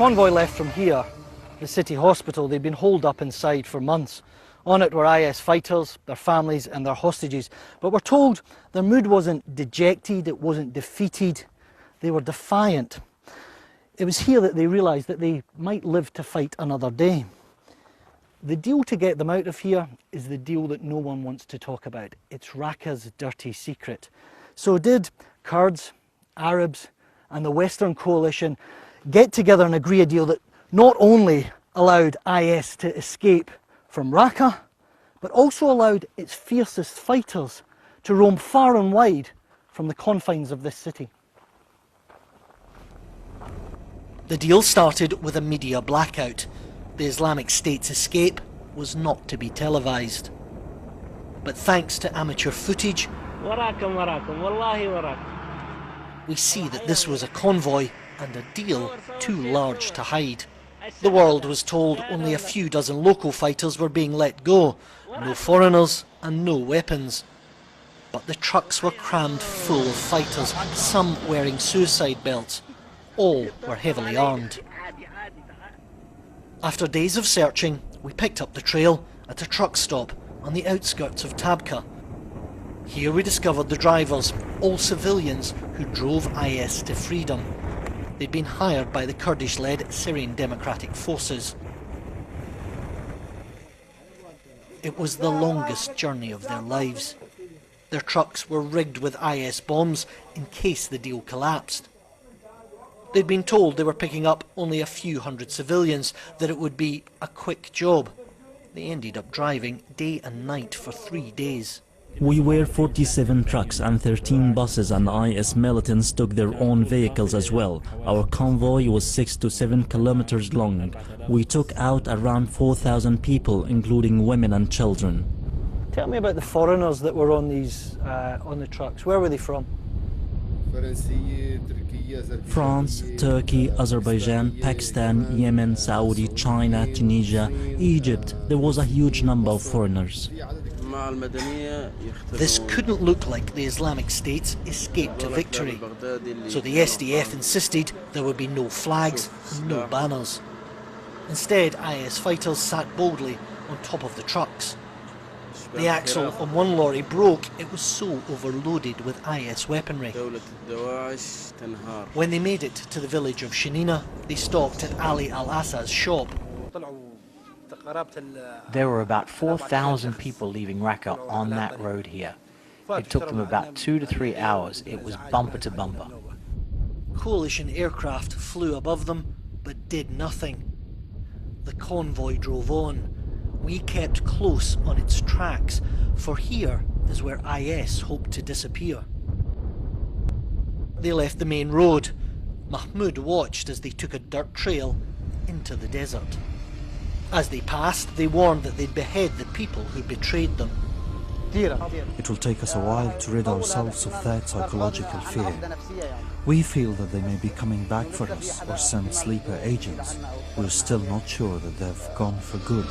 convoy left from here, the city hospital. They'd been holed up inside for months. On it were IS fighters, their families and their hostages. But we're told their mood wasn't dejected, it wasn't defeated, they were defiant. It was here that they realised that they might live to fight another day. The deal to get them out of here is the deal that no one wants to talk about. It's Raqqa's dirty secret. So did Kurds, Arabs and the Western coalition get together and agree a deal that not only allowed IS to escape from Raqqa, but also allowed its fiercest fighters to roam far and wide from the confines of this city. The deal started with a media blackout. The Islamic State's escape was not to be televised. But thanks to amateur footage, we see that this was a convoy and a deal too large to hide. The world was told only a few dozen local fighters were being let go, no foreigners and no weapons. But the trucks were crammed full of fighters, some wearing suicide belts. All were heavily armed. After days of searching, we picked up the trail at a truck stop on the outskirts of Tabqa. Here we discovered the drivers, all civilians who drove IS to freedom. They'd been hired by the Kurdish-led Syrian Democratic Forces. It was the longest journey of their lives. Their trucks were rigged with IS bombs in case the deal collapsed. They'd been told they were picking up only a few hundred civilians, that it would be a quick job. They ended up driving day and night for 3 days. We were 47 trucks and 13 buses, and IS militants took their own vehicles as well. Our convoy was 6 to 7 kilometers long. We took out around 4,000 people, including women and children. Tell me about the foreigners that were on these on the trucks. Where were they from? France, Turkey, Azerbaijan, Pakistan, Yemen, Saudi, China, Tunisia, Egypt. There was a huge number of foreigners. This couldn't look like the Islamic State's escape to victory. So the SDF insisted there would be no flags and no banners. Instead, IS fighters sat boldly on top of the trucks. The axle on one lorry broke. It was so overloaded with IS weaponry. When they made it to the village of Shanina, they stopped at Ali al-Assa's shop. There were about 4,000 people leaving Raqqa on that road here. It took them about 2 to 3 hours. It was bumper to bumper. Coalition aircraft flew above them, but did nothing. The convoy drove on. We kept close on its tracks, for here is where IS hoped to disappear. They left the main road. Mahmoud watched as they took a dirt trail into the desert. As they passed, they warned that they'd behead the people who betrayed them. It will take us a while to rid ourselves of that psychological fear. We feel that they may be coming back for us or send sleeper agents. We're still not sure that they've gone for good.